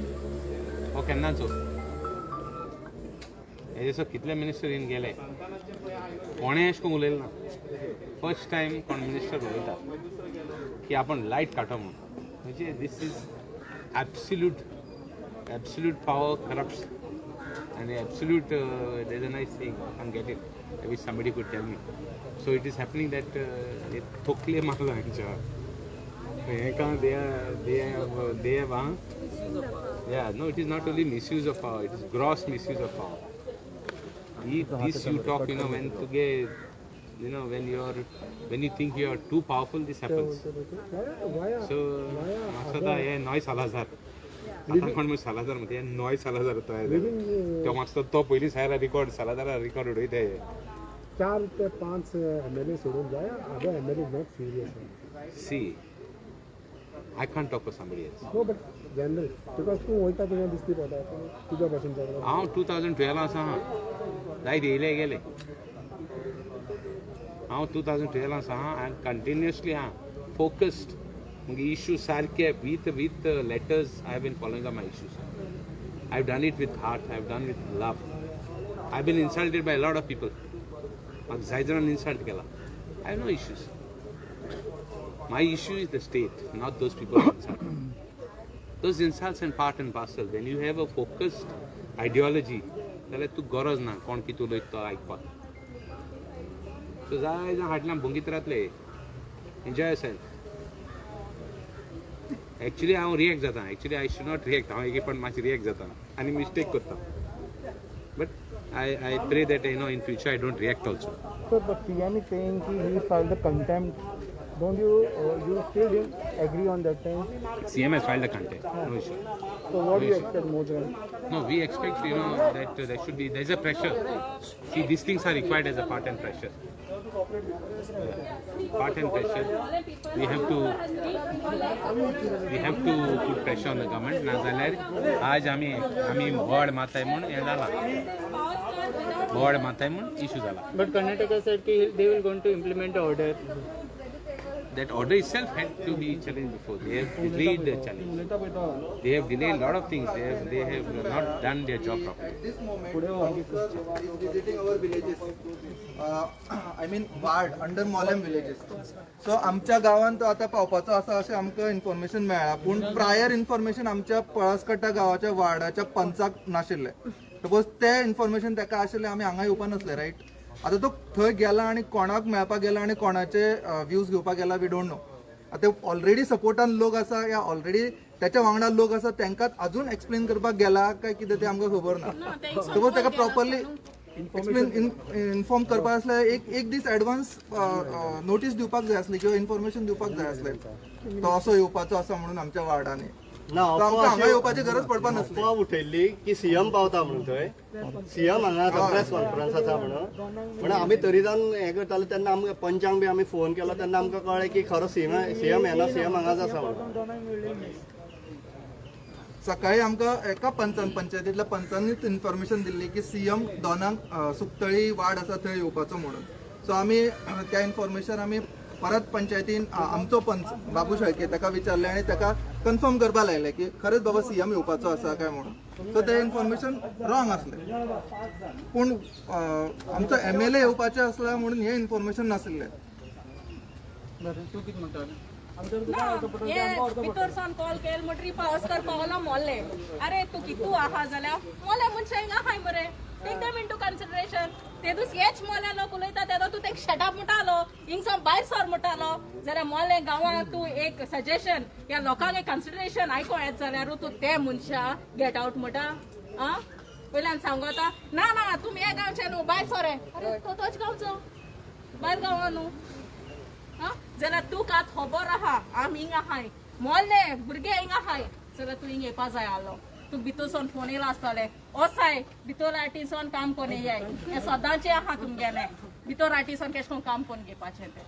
How can not so? जसं कितले minister येऊन गेले कोणे अशें करून उलयलें ना. First time कोण मिनिस्टर उलयता की आपण लायट काडटो म्हणून. म्हणजे this is absolute power corrupts and there's a nice thing, I can't get it. I wish somebody could tell me. So it is happening that thokle marla hancha. They have yeah, no, it is not only misuse of power, it is gross misuse of power. This you talk, when to get, when you think you are too powerful, this happens. So Masada Noy Salazar. आता कोण मी Salazar म्हणते नॉय Salazar तो मागचा तो पयलीं सायला record सालाजारा record उडयते 4 ते 5 MLA सोडून जाय other MLA not serious see I can't talk for somebody else no but general because तू वयता तुका दिसती पडटा तुझ्या भाशेन हांव 2012 आसा जायत येयले गेले हांव 2012 आसा I am continuously focused my issues sarke with letters. I have been following up my issues. I have done it with heart, I have done it with love. I have been insulted by a lot of people. Mak Zaijaran insult kela. I have no issues. My issue is the state, not those people who insult. Those insults and part and parcel. When you have a focused ideology, then tu goraz na kon ki tu loyta aikpat. So Zaijaran hatlam bungit ratle. Enjoy yourself. Actually, I react jata. Actually, I should not react. I पण माशी react jata. आणि mistake करता. But I pray that in future I don't react also. So, but CM is saying he filed the contempt. Don't you still didn't agree on that time? CM has filed the contempt. No issue. So what do you expect more than? No, we expect that there is a pressure. See, these things are required as a part and pressure. Part and pressure. We have to put pressure on the government. नाजाल्यार आज आमी board माताय म्हणून हे जाला. Board माताय म्हणून issue जाला. But Karnataka said they will going to implement the order. That order itself had to be challenged before. They have delayed the challenge. They have delayed a lot of things. They have not done their job properly. At this moment, officer is visiting our villages. I mean ward under Mollem villages. So आमच्या गावांत तो आता पावपाचो आसा अशें आमकां information मेळ्ळा पूण prior information आमच्या पळसकट्टा गांवाच्या वार्डाच्या पंचाक नाशिल्लें. सपोज ते इन्फॉर्मेशन ताका आशिल्लें आमी हांगा येवपा नासले रायट. आता तो थंय गेला आणि कोणाक मेळपाक गेला आणि कोणाचे व्ह्यूज घेवपाक गेला वी डोंट नो. आता ऑलरेडी सपोर्टान लोक आसा या ऑलरेडी त्याच्या वांगडा लोक आसा तांकां अजून एक्सप्लेन करपाक गेला काय कितें तें आमकां खबर ना. सपोज ताका प्रॉपरली इन्फॉर्म करपाक आसल्यार एक दीस एडवान्स नोटीस दिवपाक जाय आसली किंवा इन्फॉर्मेशन दिवपाक जाय आसलें तो असो येवपाचो आसा म्हणून आमच्या वार्डांनी. ना आमकां हांगा येवपाची गरज पडपा नासली. अफवा उठयल्ली की सीएम पावता म्हणून थंय सीएम हांगा प्रेस कॉन्फरन्स आसा म्हणून आमी तरी जावन हें करताले तेन्ना आमकां पंचांक बी आमी फोन केलो तेन्ना आमकां कळ्ळें की खरो सीएम येना सीएम हांगाच आसा म्हणून. सकाळी आमकां एका पंचायतींतल्या पंचांनीच इन्फॉर्मेशन दिल्ली की सीएम दोनांक सुकतळी वाड आसा थंय येवपाचो म्हणून. सो आमी त्या इन्फॉर्मेशन आमी परत पंचायतीन आमचो पंच बाबू शेळके ताका विचारले आणि ताका कन्फर्म करपा लायले की खरेंच बाबा सीएम येवपाचो आसा काय म्हणून. सो तें इन्फॉर्मेशन रॉंग आसलें पूण आमचो MLA येवपाचें आसला म्हणून हें इन्फॉर्मेशन नाशिल्लें. तूं कितें म्हणटा? भितर सावन कॉल केल म्हणटरी पावस कर पावला मोल्ले अरे तू कितू आहा जाल्यार मोले मनशां हिंगा आहाय मरे टेक देम इनटू कन्सिडरेशन ते दीस हेच मोल्या लोक उलयता तेदो तू तेक शटअप म्हणटालो हिंगसा भायर सर म्हणटालो जाल्यार मोले गांवांत तू एक सजेशन ह्या लोकांक एक कन्सिडरेशन आयको येत जाल्यार तू ते मनशा गेट आउट म्हणटा आं वयल्यान सांगता ना ना तुमी हे गांवचे न्हू भायर सर अरे तो तोच गांवचो भायर गांवां न्हू जाल्यार तू कात खबर आहा आम हिंग आहाय मोल्ले भुरगे हिंग आहाय जाल्यार तू हिंग येवपा जाय आलो तू भितरसून फोन येयला आसतले ओसाय भितर राटीसून काम कोण येयाय हे सदांचे आहा तुमगेले भितर राटीसून केश कोन काम कोण घेवपाचें ते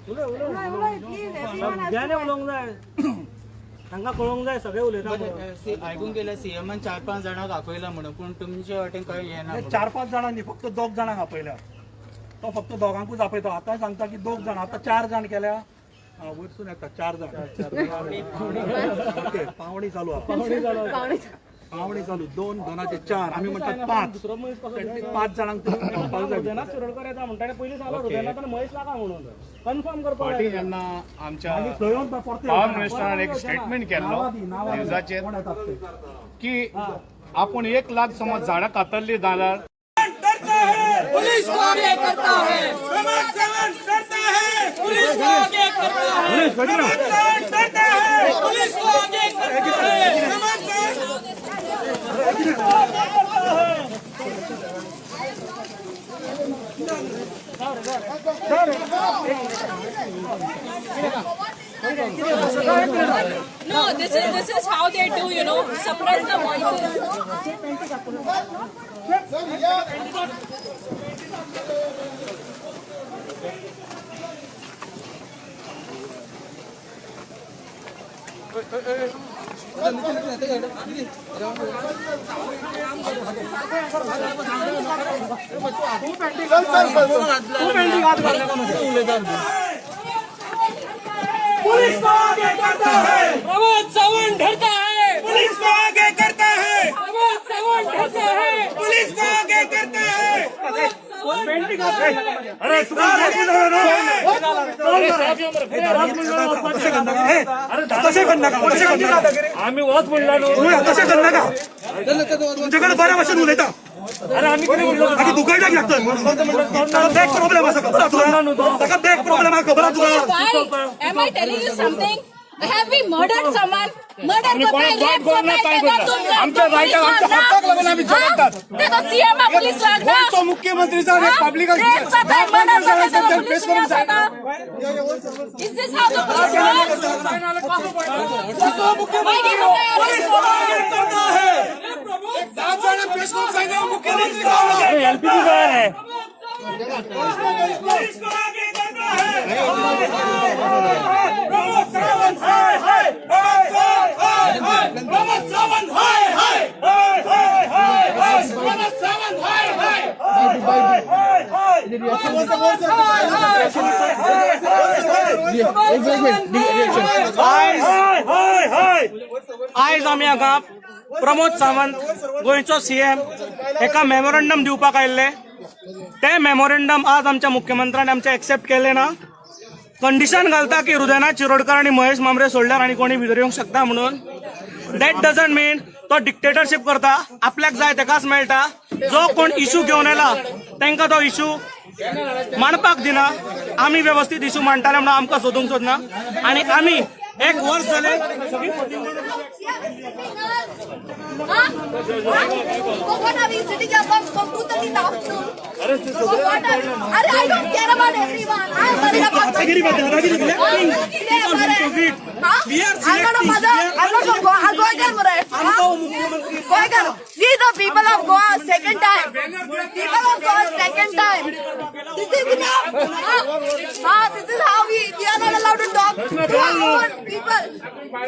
सगळ्यांनी उलोवंक जाय तांकां कळोवंक जाय सगळे उलयता आयकूंक गेल्या सीएमान 4-5 जाणांक आपयला म्हणून पूण तुमचे वाटेन कळ्ळें हें ना 4-5 जाणांनी फक्त 2 जाणांक आपयल्या तो फक्त दोगांकूच आपयता आता सांगता की 2 जाण आता 4 जाण केल्या वयरसून येता 4 जाण ओके पावणी चालू आहा पावणी चालू 2 4 आम्ही म्हणतात 5 दुसरो महेश कसो 5 जाणांक हृदयनाथ शिरोडकर येता म्हणटा पयलीं सांगलो हृदयनाथान महेश नाका म्हणून कन्फर्म करपाक फाटीं जेन्ना आमच्या पावर मिनिस्टरान एक स्टेटमेंट केल्लो न्यूजाचेर की आपूण 1 लाख समज झाडां कातरली जाल्यार पुलिस को आगे करता है प्रमोद सावंत डरता है पुलिस को आगे करता है प्रमोद सावंत डरता है पुलिस को आगे करता है Pramod No, this is how they do, you know, suppress the voices. Police को आगे करता है प्रमोद सावंत डरता है पुलिस को आगे करता है प्रमोद सावंत डरता है पुलिस को आगे करता है अरे तसे करणार आम्ही वच म्हणला तसे करणार का तुमच्याकडे बऱ्या भाषेत उलयता अरे आम्ही आधी दुकायला लागतं बॅक प्रॉब्लेम असा खबर तुला बॅक प्रॉब्लेम हा खबर तुला Am I telling you something? Have we murdered someone? Murder करता है, rape करता है, आमच्या राईटाक आमच्या हक्काक लागून आम्ही झगडतात. ते तो सीएम पुलिस लागला. कोणतो मुख्यमंत्री साहेब पब्लिक Rape करता है, murder करता है, पुलिस नहीं आता. Is this how the police works? Why do you think police को आगे करता है दादाने प्रेस कॉन्फ्रेंस में मुख्यमंत्री का एलपीजी फायर है पुलिस को आगे करता है प्रमोद सावंत हाय हाय प्रमोद सावंत हाय हाय प्रमोद सावंत हाय हाय आयज आमी हांगा प्रमोद सावंत गोंयचो सीएम एका मेमोरंडम दिवपाक आयिल्ले ते मेमोरंडम आज आमच्या मुख्यमंत्र्यान आमचे एक्सेप्ट केले ना कंडिशन घालता की हृदयनाथ शिरोडकर आणि महेश मांबरे सोडल्यार आनी कोणी भितर येवंक शकता म्हणून दॅट डजंट मीन तो डिक्टेटरशिप करता आपल्याक जाय तेकाच मेळटा जो कोण इशू घेवन येला तांकां तो इशू मांडपाक दिना आमी व्यवस्थित इशू मांडटाले म्हणून आमकां सोदूंक सोदना आणि आमी एक वर्स जाले What are we sitting up from 2:30 in the afternoon? Are I don't care about everyone. I am worried about I'm not a mother. I'm not from Goa. I'm going there, Murai. We the people of Goa, second time. People of Goa, second time. This is enough. This is how we are not allowed to talk to our own people.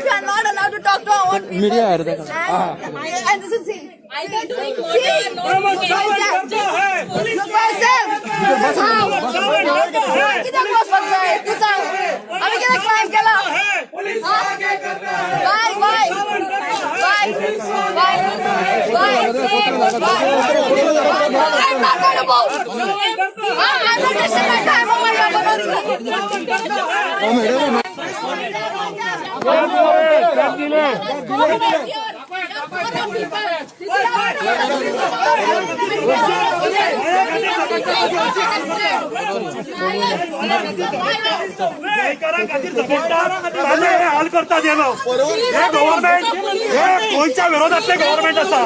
We are not allowed to talk to our own people. And this is it. either doing murder or not doing it? Look myself. किती दिवस आहे तू सांग आम्ही किती crime केला I'm not going to vote. हाल करता गेलो हे गव्हर्नमेंट हे गोयच्या विरोधातले गव्हर्नमेंट असा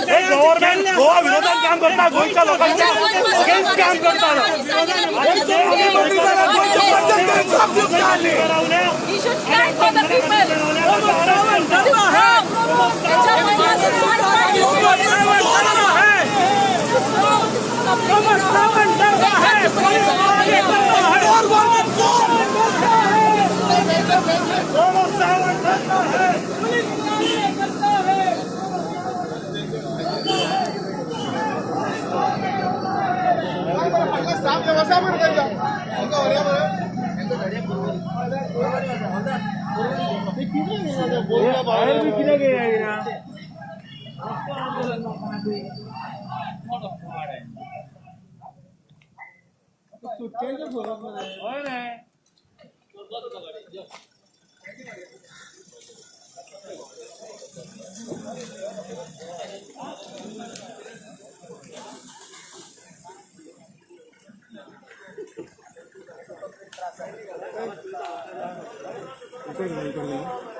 हे गव्हर्नमेंट गोवा विरोधात काम करता गोयच्या लोकांच्या अगेन्स्ट काम करता He should stand for the people. Okay.